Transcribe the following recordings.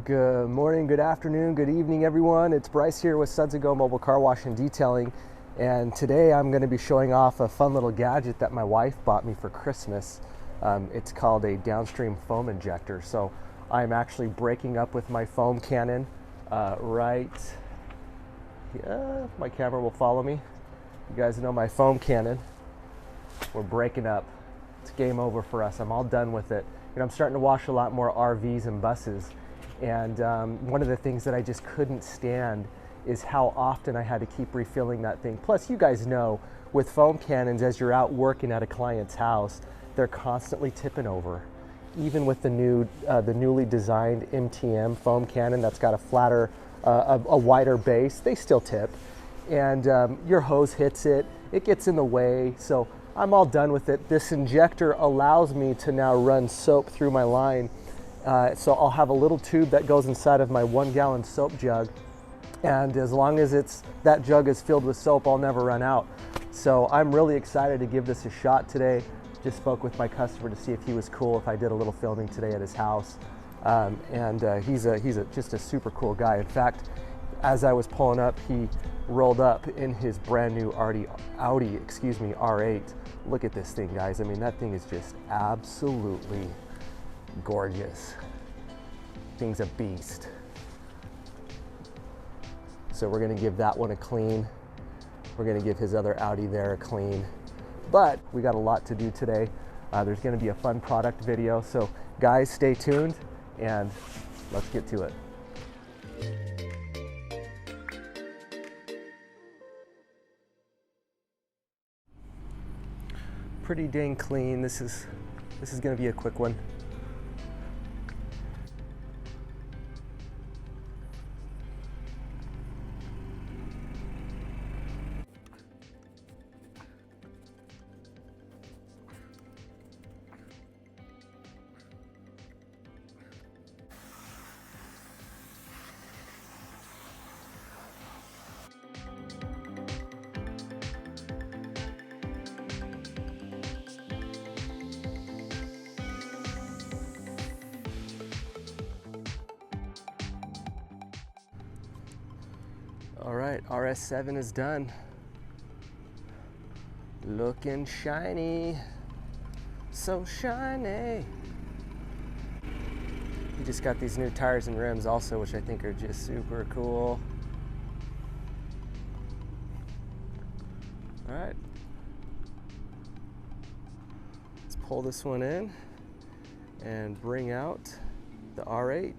Good morning, good afternoon, good evening, everyone. It's Bryce here with Suds & Go Mobile Car Wash and Detailing. And today I'm going to be showing off a fun little gadget that my wife bought me for Christmas. It's called a downstream foam injector. So I'm actually breaking up with my foam cannon right here. My camera will follow me. You guys know my foam cannon. We're breaking up. It's game over for us. I'm all done with it. You know, I'm starting to wash a lot more RVs and buses. And one of the things that I just couldn't stand is how often I had to keep refilling that thing. Plus, you guys know, with foam cannons, as you're out working at a client's house, they're constantly tipping over. Even with the newly designed MTM foam cannon that's got a flatter, a wider base, they still tip. And your hose hits it, it gets in the way. So I'm all done with it. This injector allows me to now run soap through my line. So I'll have a little tube that goes inside of my 1 gallon soap jug, and as long as that jug is filled with soap, I'll never run out. So I'm really excited to give this a shot today. Just spoke with my customer to see if he was cool if I did a little filming today at his house. He's just a super cool guy. In fact, as I was pulling up, he rolled up in his brand new Audi R8. Look at this thing, guys. I mean, that thing is just absolutely gorgeous. Thing's a beast. So we're gonna give that one a clean. We're gonna give his other Audi there a clean. But we got a lot to do today. There's gonna be a fun product video. So guys, stay tuned and let's get to it. Pretty dang clean. This is gonna be a quick one. All right, RS7 is done. Looking shiny, so shiny. He just got these new tires and rims also, which I think are just super cool. All right, let's pull this one in and bring out the R8.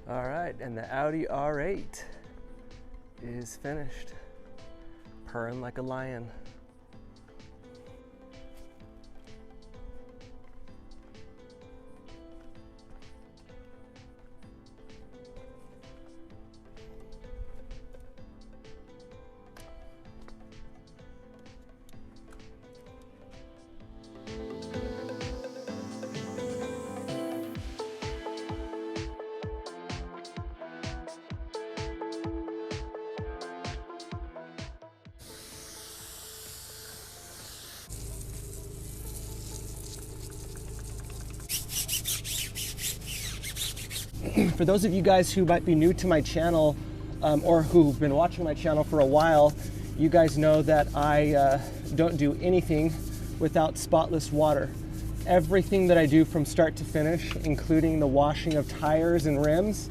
All right, and the Audi R8 is finished, purring like a lion. For those of you guys who might be new to my channel or who've been watching my channel for a while, you guys know that I don't do anything without Spotless water. Everything that I do from start to finish, including the washing of tires and rims,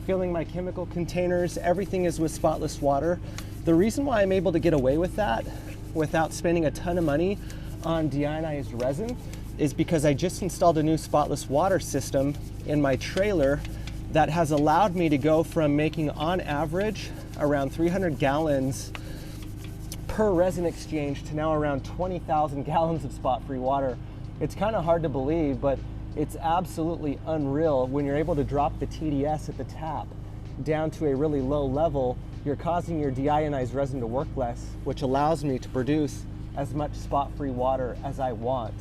filling my chemical containers, everything is with Spotless water. The reason why I'm able to get away with that without spending a ton of money on deionized resin is because I just installed a new Spotless water system in my trailer that has allowed me to go from making on average around 300 gallons per resin exchange to now around 20,000 gallons of spot-free water. It's kind of hard to believe, but it's absolutely unreal. When you're able to drop the TDS at the tap down to a really low level, you're causing your deionized resin to work less, which allows me to produce as much spot-free water as I want.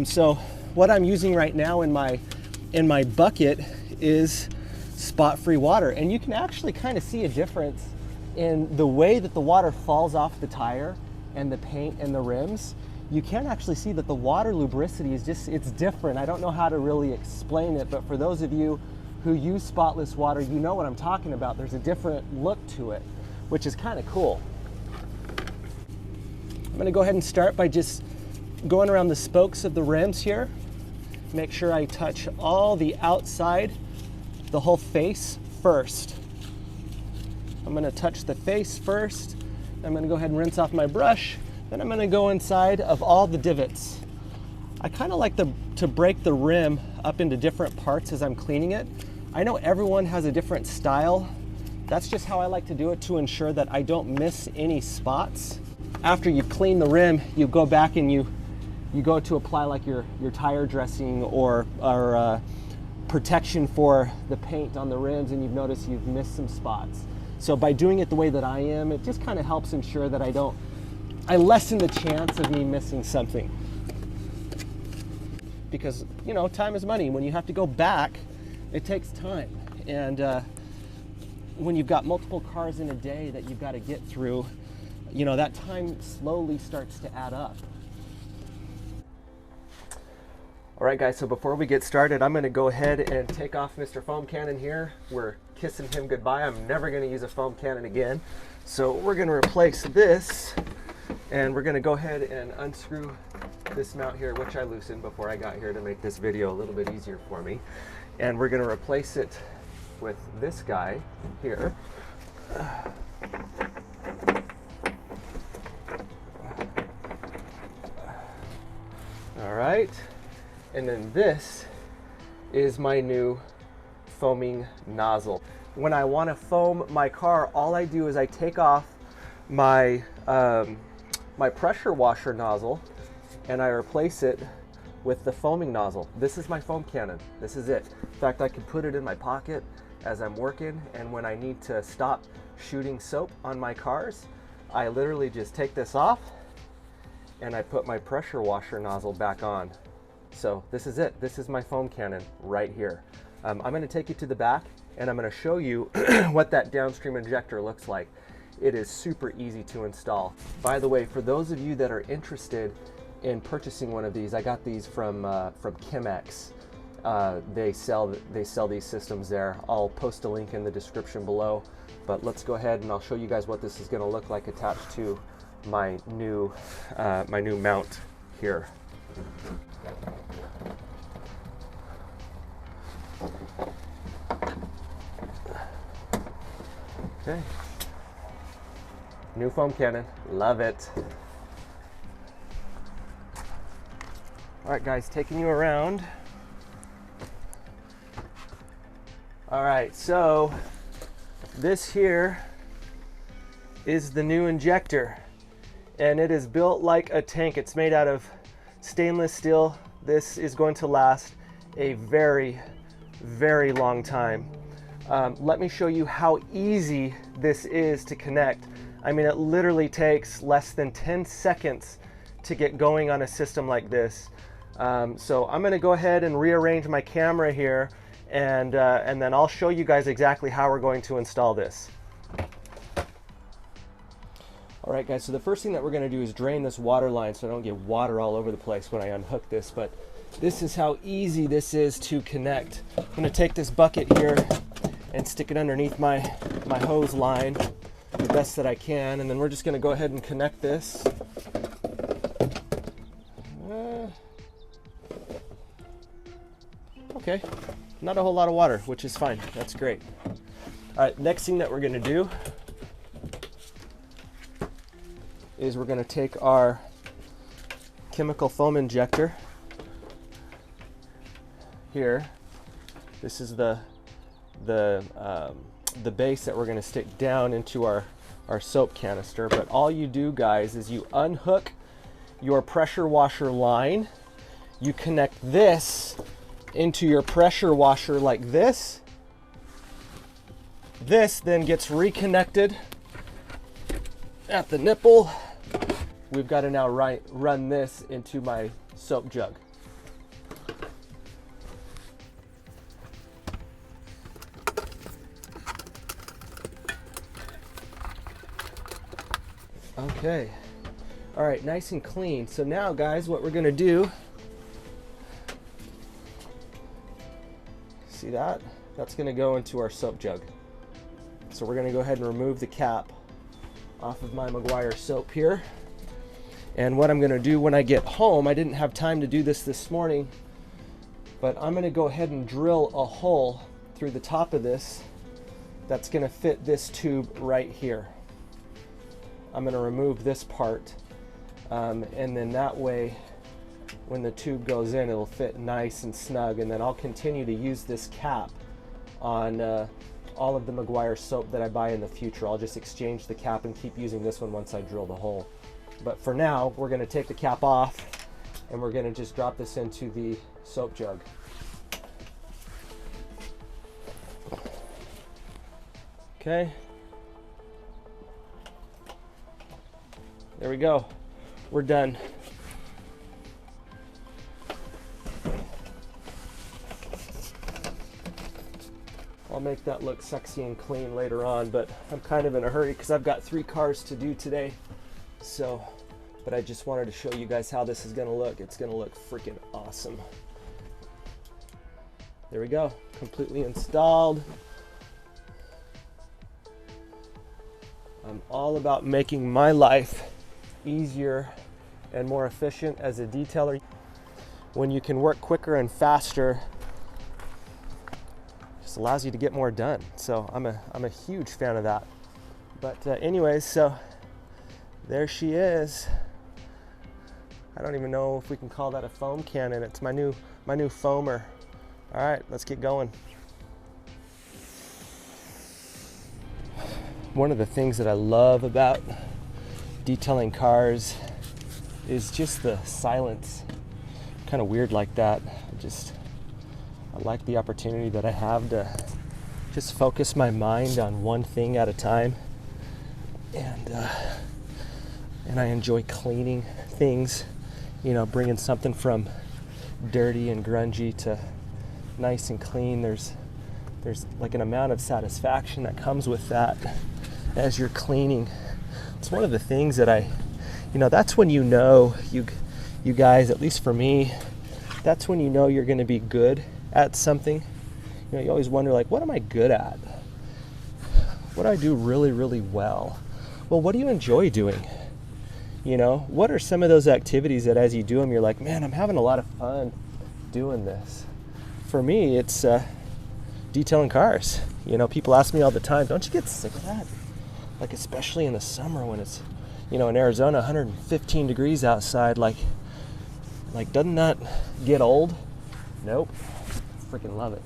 So what I'm using right now in my bucket is spot-free water, and you can actually kind of see a difference in the way that the water falls off the tire and the paint and the rims. You can actually see that the water lubricity is just, it's different. I don't know how to really explain it, but for those of you who use Spotless water, you know what I'm talking about. There's a different look to it, which is kind of cool. I'm gonna go ahead and start by just going around the spokes of the rims here. Make sure I touch all the outside, the whole face first. I'm gonna touch the face first. I'm gonna go ahead and rinse off my brush. Then I'm gonna go inside of all the divots. I kind of like to break the rim up into different parts as I'm cleaning it. I know everyone has a different style. That's just how I like to do it to ensure that I don't miss any spots. After you clean the rim, you go back and you go to apply like your tire dressing or protection for the paint on the rims, and you've noticed you've missed some spots. So by doing it the way that I am, it just kind of helps ensure that I lessen the chance of me missing something. Because, you know, time is money. When you have to go back, it takes time. And when you've got multiple cars in a day that you've got to get through, you know, that time slowly starts to add up. All right, guys, so before we get started, I'm gonna go ahead and take off Mr. Foam Cannon here. We're kissing him goodbye. I'm never gonna use a foam cannon again. So we're gonna replace this, and we're gonna go ahead and unscrew this mount here, which I loosened before I got here to make this video a little bit easier for me. And we're gonna replace it with this guy here. All right, and then this is my new foaming nozzle. When I want to foam my car, all I do is I take off my my pressure washer nozzle and I replace it with the foaming nozzle. This is my foam cannon. This is it. In fact, I can put it in my pocket as I'm working, and when I need to stop shooting soap on my cars, I literally just take this off and I put my pressure washer nozzle back on. So this is it. This is my foam cannon right here. I'm going to take you to the back and I'm going to show you what that downstream injector looks like. It is super easy to install. By the way, for those of you that are interested in purchasing one of these, I got these from Chemex. They sell these systems there. I'll post a link in the description below. But let's go ahead and I'll show you guys what this is going to look like attached to my new mount here. Okay. New foam cannon, love it. All right, guys, taking you around. All right, so this here is the new injector, and it is built like a tank. It's made out of stainless steel. This is going to last a very, very long time. Let me show you how easy this is to connect. I mean, it literally takes less than 10 seconds to get going on a system like this. So I'm gonna go ahead and rearrange my camera here, and then I'll show you guys exactly how we're going to install this. All right, guys, so the first thing that we're gonna do is drain this water line so I don't get water all over the place when I unhook this. But this is how easy this is to connect. I'm gonna take this bucket here and stick it underneath my hose line the best that I can, and then we're just gonna go ahead and connect this. Okay, not a whole lot of water, which is fine, that's great. All right, next thing that we're gonna do is we're gonna take our chemical foam injector here. This is the base that we're going to stick down into our soap canister. But all you do, guys, is you unhook your pressure washer line, you connect this into your pressure washer like this. This then gets reconnected at the nipple. We've got to now run this into my soap jug. Okay, all right, nice and clean. So now, guys, what we're gonna do, see that? That's gonna go into our soap jug. So we're gonna go ahead and remove the cap off of my Meguiar soap here. And what I'm gonna do when I get home, I didn't have time to do this morning, but I'm gonna go ahead and drill a hole through the top of this that's gonna fit this tube right here. I'm gonna remove this part, and then that way, when the tube goes in, it'll fit nice and snug, and then I'll continue to use this cap on all of the Meguiar soap that I buy in the future. I'll just exchange the cap and keep using this one once I drill the hole. But for now, we're gonna take the cap off and we're gonna just drop this into the soap jug. Okay. There we go. We're done. I'll make that look sexy and clean later on, but I'm kind of in a hurry because I've got 3 cars to do today. So, but I just wanted to show you guys how this is gonna look. It's gonna look freaking awesome. There we go, completely installed. I'm all about making my life easier and more efficient as a detailer. When you can work quicker and faster, just allows you to get more done. So I'm a huge fan of that. But anyways, so there she is. I don't even know if we can call that a foam cannon. It's my new foamer. All right, let's get going. One of the things that I love about detailing cars is just the silence. Kind of weird like that. I like the opportunity that I have to just focus my mind on one thing at a time. And I enjoy cleaning things, you know, bringing something from dirty and grungy to nice and clean. There's like an amount of satisfaction that comes with that as you're cleaning. It's one of the things that that's when you guys, at least for me, that's when you know you're going to be good at something. You know, you always wonder, like, what am I good at? What do I do really, really well? Well, what do you enjoy doing? You know, what are some of those activities that as you do them, you're like, man, I'm having a lot of fun doing this? For me, it's detailing cars. You know, people ask me all the time, don't you get sick of that? Like, especially in the summer when it's, you know, in Arizona, 115 degrees outside, like doesn't that get old? Nope. Freaking love it.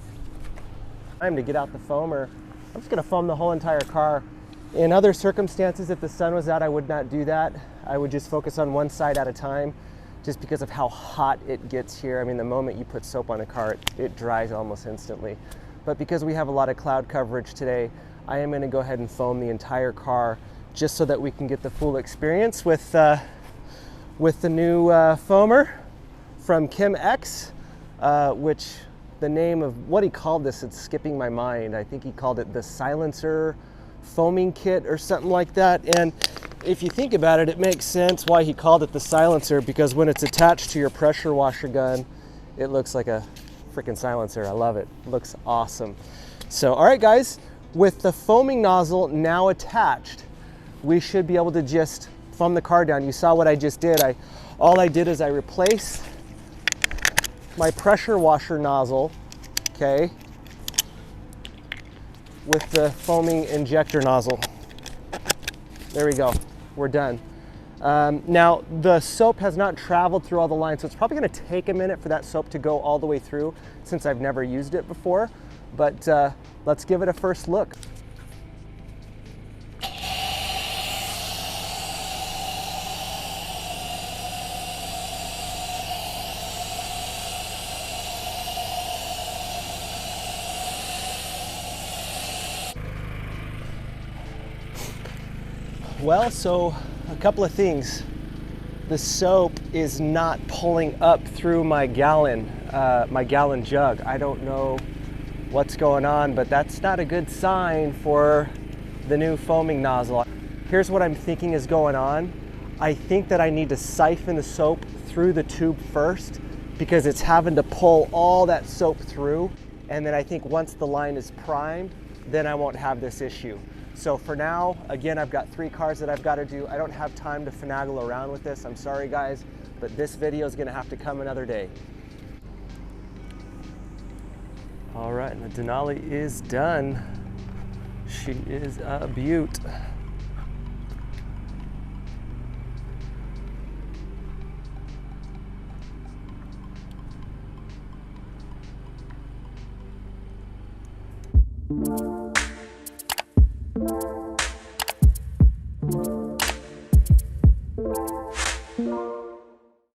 Time to get out the foamer. I'm just gonna foam the whole entire car. In other circumstances, if the sun was out, I would not do that. I would just focus on one side at a time, just because of how hot it gets here. I mean, the moment you put soap on a car, it dries almost instantly. But because we have a lot of cloud coverage today, I am gonna go ahead and foam the entire car just so that we can get the full experience with the new foamer from Kim X, which the name of what he called this, it's skipping my mind. I think he called it the silencer foaming kit or something like that. And if you think about it, it makes sense why he called it the silencer, because when it's attached to your pressure washer gun, it looks like a freaking silencer. I love it. Looks awesome. So, all right guys, with the foaming nozzle now attached, we should be able to just foam the car down. You saw what I just did. All I did is I replaced my pressure washer nozzle, okay, with the foaming injector nozzle. There we go, we're done. Now the soap has not traveled through all the lines, so it's probably gonna take a minute for that soap to go all the way through since I've never used it before, but let's give it a first look. Well, so a couple of things. The soap is not pulling up through my gallon jug. I don't know what's going on, but that's not a good sign for the new foaming nozzle. Here's what I'm thinking is going on. I think that I need to siphon the soap through the tube first because it's having to pull all that soap through. And then I think once the line is primed, then I won't have this issue. So for now, again, I've got 3 cars that I've got to do. I don't have time to finagle around with this. I'm sorry guys, but this video is gonna have to come another day. All right, and the Denali is done. She is a beaut.